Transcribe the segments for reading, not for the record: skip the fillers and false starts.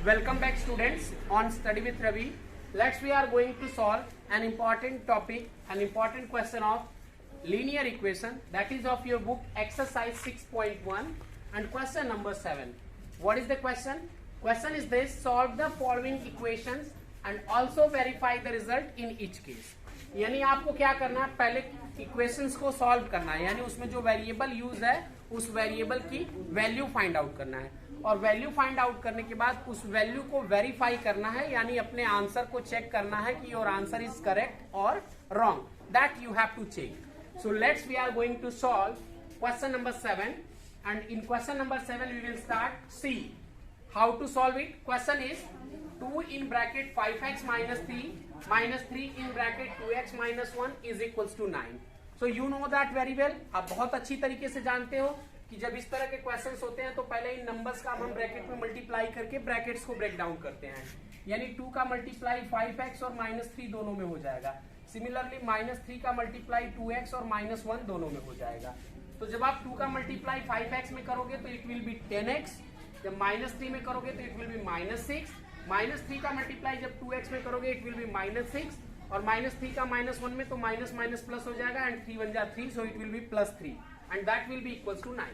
Welcome back students on Study with Ravi. Let's we are going to solve an important topic, an important question of linear equation, that is of your book exercise 6.1 and question number 7. What is the question? Question is this: solve the following equations and also verify the result in each case. यानी आपको क्या करना है, पहले equations को solve करना है, यानी उसमें जो वेरिएबल यूज है उस वेरिएबल की वैल्यू फाइंड आउट करना है, और वैल्यू फाइंड आउट करने के बाद उस वैल्यू को वेरीफाई करना है, यानी अपने आंसर को चेक करना है कि योर आंसर इज करेक्ट और wrong. That you have to check. So let's we are going to solve question number 7, and in question number 7 we will start. See how to solve it. Question is 2 in bracket 5x minus 3 in bracket 2x minus 1 is equals to 9. So you know that very well. आप बहुत अच्छी तरीके से जानते हो कि जब इस तरह के क्वेश्चंस होते हैं तो पहले इन नंबर्स का हम ब्रैकेट में मल्टीप्लाई करके ब्रैकेट्स को ब्रेक डाउन करते हैं, यानी 2 का मल्टीप्लाई 5x और -3 दोनों में हो जाएगा. सिमिलरली -3 का मल्टीप्लाई 2x और -1 दोनों में हो जाएगा. तो जब आप 2 का मल्टीप्लाई 5x में करोगे तो इट विल बी 10x, जब -3 में करोगे तो इट विल बी -6, -3 का मल्टीप्लाई जब 2x में करोगे इट विल बी -6, और -3 का -1 में तो माइनस माइनस प्लस हो जाएगा, एंड 3 1 जा 3, so it will be +3 and that will be equals to 9.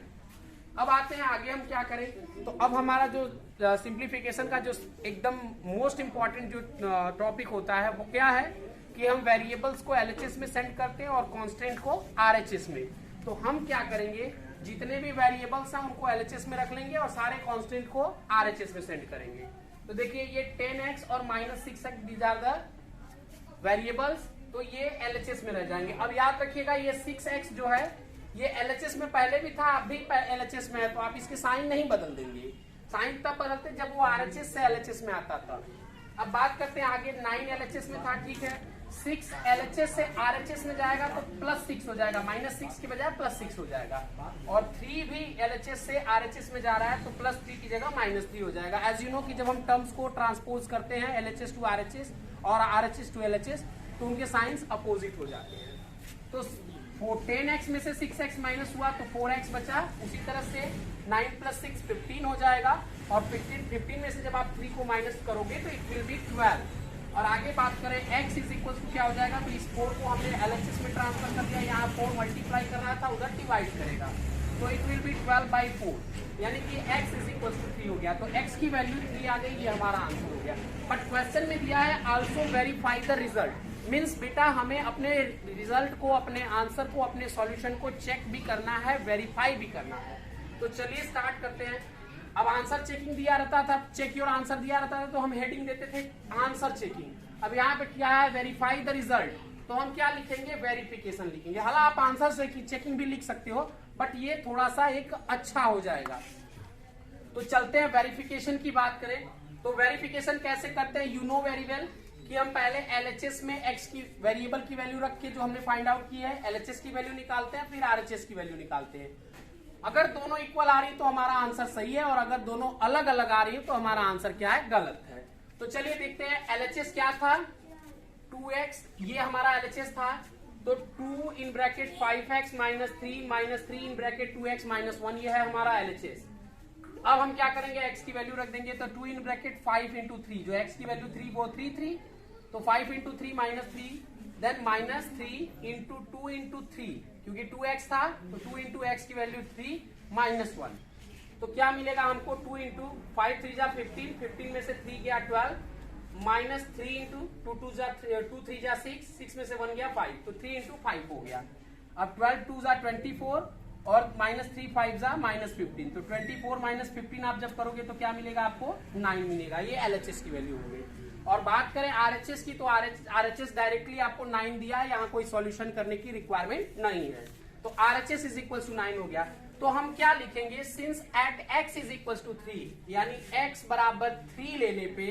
अब आते हैं आगे हम क्या करें. तो अब हमारा जो सिंप्लीफिकेशन का जो एकदम मोस्ट इंपॉर्टेंट जो टॉपिक होता है वो क्या है कि हम वेरिएबल्स को LHS में सेंड करते हैं और कांस्टेंट को RHS में. तो हम क्या करेंगे, जितने भी वेरिएबल्स हैं उनको LHS में रख लेंगे और सारे कांस्टेंट को RHS में सेंड करेंगे. तो देखिए ये 10x और -6x these are the variables, तो ये LHS में रह जाएंगे. अब याद रखिएगा ये 6x जो है ये LHS में पहले भी था, अब भी LHS में है, तो आप इसके साइन नहीं बदल देंगे. साइन तब बदलते जब वो RHS से LHS में आता था. अब बात करते हैं आगे. 9 LHS में था, ठीक है. 6 LHS से RHS में जाएगा तो +6 हो जाएगा, -6 की बजाय +6 हो जाएगा. और 3 भी LHS से RHS में जा रहा है तो +3 की जगह -3 हो जाएगा. एज यू नो कि जब हम टर्म्स को ट्रांसपोज करते हैं LHS टू RHS और RHS टू LHS तो उनके साइंस अपोजिट हो जाते हैं. तो 10x में से 6x माइनस हुआ तो 4x बचा. उसी तरह से 9 + 6 15 हो जाएगा, और 15 में से जब आप 3 को माइनस करोगे तो इट विल बी 12. और आगे बात करें x इज इक्वल टू क्या हो जाएगा, तो इस 4 को हमने LHS में ट्रांसफर कर दिया, यहाँ 4 मल्टीप्लाई कर रहा था, उधर डिवाइड करेगा, तो इट विल बी 12/4, यानी कि x इज इक्वल टू 3 हो गया. तो x की वैल्यू 3 आ गई, ये हमारा आंसर हो गया. बट क्वेश्चन में दिया है also verify the result. Means बेटा हमें अपने रिजल्ट को, अपने आंसर को, अपने सॉल्यूशन को चेक भी करना है, वेरीफाई भी करना है. तो चलिए स्टार्ट करते हैं. अब आंसर चेकिंग दिया रहता था, चेक योर आंसर दिया रहता था, तो हम हेडिंग देते थे आंसर चेकिंग. अब यहाँ पे क्या है, वेरीफाई द रिजल्ट, तो हम क्या लिखेंगे, वेरिफिकेशन लिखेंगे. हालांकि आप आंसर चेकिंग भी लिख सकते हो, बट ये थोड़ा सा एक अच्छा हो जाएगा. तो चलते हैं वेरिफिकेशन की बात करें. तो वेरिफिकेशन कैसे करते हैं, यू नो वेरी वेल कि हम पहले LHS में x की वेरिएबल की वैल्यू रख के जो हमने फाइंड आउट की है LHS की वैल्यू निकालते हैं, फिर RHS की वैल्यू निकालते हैं. अगर दोनों इक्वल आ रही तो हमारा आंसर सही है, और अगर दोनों अलग अलग आ रही है तो हमारा आंसर क्या है, गलत है. तो चलिए देखते हैं. LHS क्या था, 2x, ये हमारा LHS था. तो 2 in bracket 5x -3 in bracket 2x -1, ये है हमारा LHS. अब हम क्या करेंगे, x की वैल्यू रख देंगे. तो 2 इन ब्रैकेट 5 × 3, जो x की वैल्यू 3 वो 3, तो 5 × 3 -3, देन -3 × 2 × 3, क्योंकि 2x था तो 2 × x की वैल्यू 3 -1. तो क्या मिलेगा हमको, 2 × 5 3 जा 15, 15 में से 3 गया 12, -3 × 2 3 जा 6, 6 में से 1 गया 5, तो 3 × 5 हो गया. अब 12 2 जा 24 और -3 5 जा -15, तो 24 -15 आप जब करोगे तो क्या मिलेगा आपको, 9 मिलेगा. ये LHS की वैल्यू हो गई. और बात करें RHS की, तो RHS डायरेक्टली आपको 9 दिया है, यहाँ कोई सॉल्यूशन करने की रिक्वायरमेंट नहीं है. तो RHS इज इक्वल टू 9 हो गया. तो हम क्या लिखेंगे, since at x is equal to 3, यानी x बराबर 3 लेने पे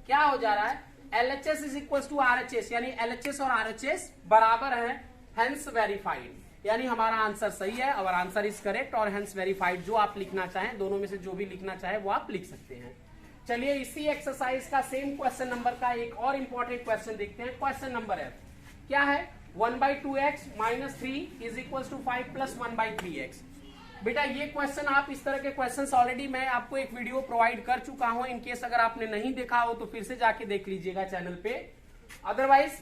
क्या हो जा रहा है, LHS is equal to RHS, यानी LHS और RHS बराबर है, हेंस वेरीफाइड, यानी हमारा आंसर सही है. और आंसर इज करेक्ट और हेंस वेरीफाइड. जो आप लिखना चाहें, दोनों में से जो भी लिखना चाहे वो आप लिख सकते हैं. चलिए इसी एक्सरसाइज का सेम क्वेश्चन नंबर का एक और इंपॉर्टेंट क्वेश्चन देखते हैं. क्वेश्चन नंबर है क्या है, 1/2x -3 is equal to 5 + 1/3x. बेटा ये क्वेश्चन आप इस तरह के क्वेश्चंस ऑलरेडी मैं आपको एक वीडियो प्रोवाइड कर चुका हूं, इनकेस अगर आपने नहीं देखा हो तो फिर से जाके देख लीजिएगा चैनल पे। अदरवाइज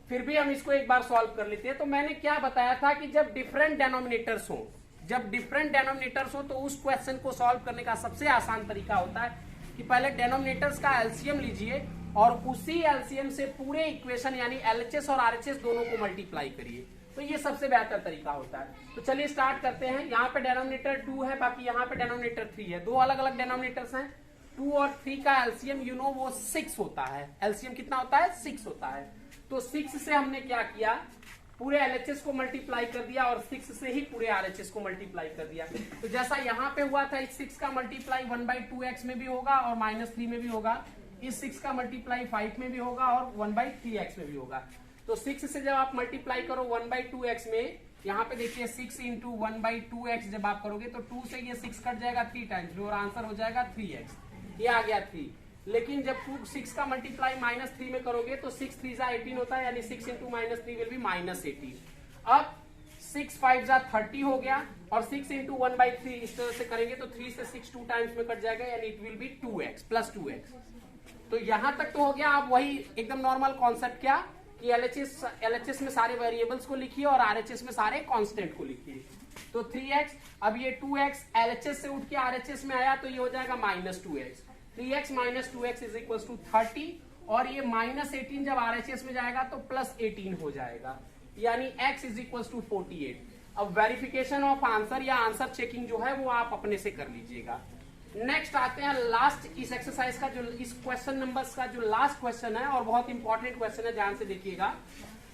फिर भी हम इसको एक बार सॉल्व कर लेते हैं। तो मैंने क्या बताया था कि जब डिफरेंट डेनोमिनेटर्स हो, तो उस क्वेश्चन को सॉल्व करने का सबसे आसान तरीका होता है कि पहले डेनोमिनेटर्स का एलसीएम लीजिए और उसी एलसीएम से पूरे इक्वेशन यानी एलएचएस और आरएचएस दोनों को मल्टीप्लाई करिए, तो ये सबसे बेहतर तरीका होता है। तो चलिए स्टार्ट करते हैं। यहाँ पे डेनोमिनेटर 2 है, बाकी यहाँ पे डेनोमिनेटर 3 है, दो अलग अलग डेनोमिनेटर्स हैं। 2 और 3 का एलसीएम वो 6 होता है। एलसीएम कितना होता है? 6 होता है। तो 6 से हमने क्या किया, पूरे एलएचएस को मल्टीप्लाई कर दिया और 6 से ही पूरे आरएचएस को मल्टीप्लाई कर दिया। तो जैसा यहाँ पे हुआ था, इस 6 का मल्टीप्लाई 1/2x में भी होगा और -3 में भी होगा। इस 6 का मल्टीप्लाई 5 में भी होगा और 1/3x में भी होगा। तो 6 से जब आप मल्टीप्लाई करो 1/2x में, यहाँ पे देखिए 6 इंटू 1/2x जब आप करोगे तो 2 से ये 6 कट जाएगा 3 टाइम्स और आंसर हो जाएगा 3x। ये आ गया 3। लेकिन जब 6 का मल्टीप्लाई -3 में करोगे तो 6 3 जा 18 होता है, यानी 6 इंटू -3 विल बी -18। अब 6 5 जा 30 हो गया और 6 इंटू 1/3 इस तरह से करेंगे तो 3 से 6 2 टाइम्स में कट जाएगा, यानी it will B 2x plus 2x। तो यहां तक तो हो गया। अब वही एकदम नॉर्मल कॉन्सेप्ट क्या कि एलएचएस में सारे वेरिएबल्स को लिखिए और आरएचएस में सारे कांस्टेंट को लिखिए। तो 3x, अब ये 2x एलएचएस से उठ के आरएचएस में आया तो ये हो जाएगा -2x। 3x - 2x is equal to 30 और ये -18 जब आरएचएस में जाएगा तो +18 हो जाएगा, यानी x इज इक्वल टू 48। अब वेरिफिकेशन ऑफ आंसर या आंसर चेकिंग जो है वो आप अपने से कर लीजिएगा। नेक्स्ट आते हैं लास्ट इस एक्सरसाइज का, जो इस क्वेश्चन नंबर्स का जो लास्ट क्वेश्चन है और बहुत इंपॉर्टेंट क्वेश्चन है, ध्यान से देखिएगा,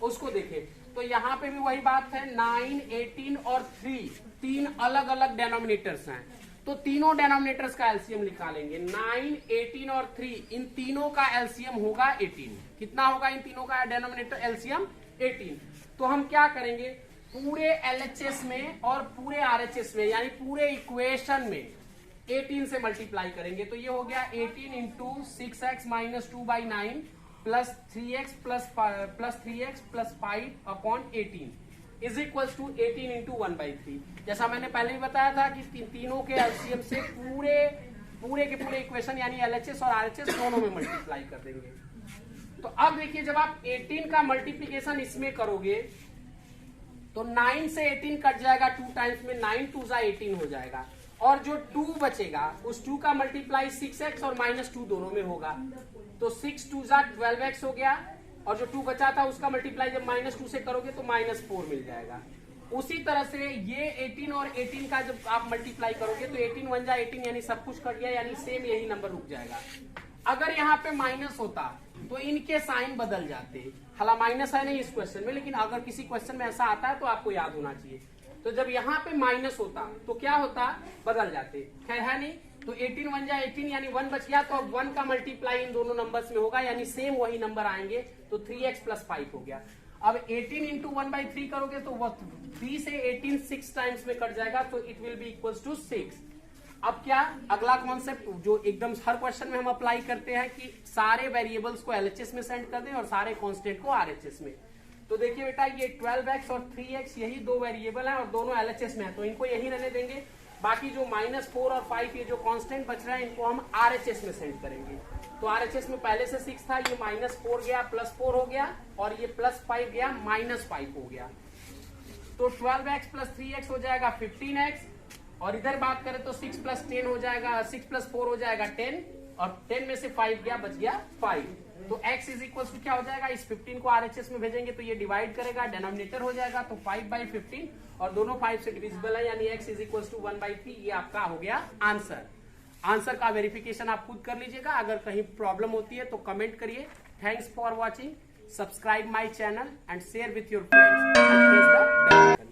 उसको देखिए। तो यहाँ पे भी वही बात है, 9, 18 और 3 तीन अलग अलग डेनोमिनेटर्स हैं। तो तीनों डेनोमिनेटर्स का एलसीएम निकालेंगे। 9, 18 और 3 इन तीनों का एलसीएम होगा 18। कितना होगा इन तीनों का डेनोमिनेटर एलसीएम? 18। तो हम क्या करेंगे, पूरे एलएचएस में और पूरे आरएचएस में यानी पूरे इक्वेशन में 18 से मल्टीप्लाई करेंगे। तो ये हो गया 18 into 6x - 2/9 plus 3x plus 3x plus 5 upon 18 is equal to 18 into 1/3। जैसा मैंने पहले भी बताया था कि तीनों के एलसीएम से पूरे के पूरे इक्वेशन यानी एलएचएस और आरएचएस दोनों में मल्टीप्लाई कर देंगे। तो अब देखिए, जब आप 18 का मल्टीप्लीकेशन इसमें करोगे तो 9 से 18 कट जाएगा 2 टाइम्स में, 9 2 जा 18 हो जाएगा और जो 2 बचेगा उस 2 का मल्टीप्लाई 6x और -2 दोनों में होगा। तो 6 2 जा 12x हो गया और जो 2 बचा था उसका मल्टीप्लाई जब -2 से करोगे तो -4 मिल जाएगा। उसी तरह से ये 18 और 18 का जब आप मल्टीप्लाई करोगे तो 18 1 जा 18 यानी सब कुछ कट गया, यानी सेम यही नंबर रुक जाएगा। अगर यहाँ पे माइनस होता तो इनके साइन बदल जाते। हालांकि माइनस है नहीं इस क्वेश्चन में, लेकिन अगर किसी क्वेश्चन में ऐसा आता है तो आपको याद होना चाहिए। तो जब यहाँ पे माइनस होता तो क्या होता, बदल जाते। खैर है नहीं, तो 18 1 जा 18 यानी 1 बच गया, तो अब 1 का मल्टीप्लाई इन दोनों नंबर्स में होगा, यानी सेम वही नंबर आएंगे। तो 3x प्लस 5 हो गया। अब 18 इंटू 1/3 करोगे तो वो 3 से 18 6 टाइम्स में कट जाएगा, तो it will be equal to 6। अब क्या, अगला कॉन्सेप्ट जो एकदम हर क्वेश्चन में हम अप्लाई करते हैं कि सारे वेरिएबल्स को एलएचएस में सेंड कर दें और सारे कांस्टेंट को आरएचएस में। तो देखिए बेटा, ये 12x और 3x यही दो वेरिएबल हैं और दोनों एलएचएस में है, तो इनको यही रहने देंगे। बाकी जो -4 और 5 ये जो कांस्टेंट बच रहा है इनको हम आरएचएस में सेंड करेंगे। तो आरएचएस में पहले से 6 था, ये -4 गया +4 हो गया और ये +5 गया -5 हो गया। तो 12x + 3x हो जाएगा 15x और इधर बात करें तो 6 + 10 हो जाएगा, 6 + 4 हो जाएगा 10 और 10 में से 5 गया, बच गया 5। तो x इज इक्वल टू क्या हो जाएगा, इस 15 को आरएचएस में भेजेंगे तो ये डिवाइड करेगा, डिनोमिनेटर हो जाएगा, तो 5/15 और दोनों 5 से डिविजिबल है, यानी x इज इक्वल टू 1/3। ये आपका हो गया आंसर। आंसर का वेरिफिकेशन आप खुद कर लीजिएगा। अगर कहीं प्रॉब्लम होती है तो कमेंट करिए। Thanks for watching, subscribe my channel and share with your friends.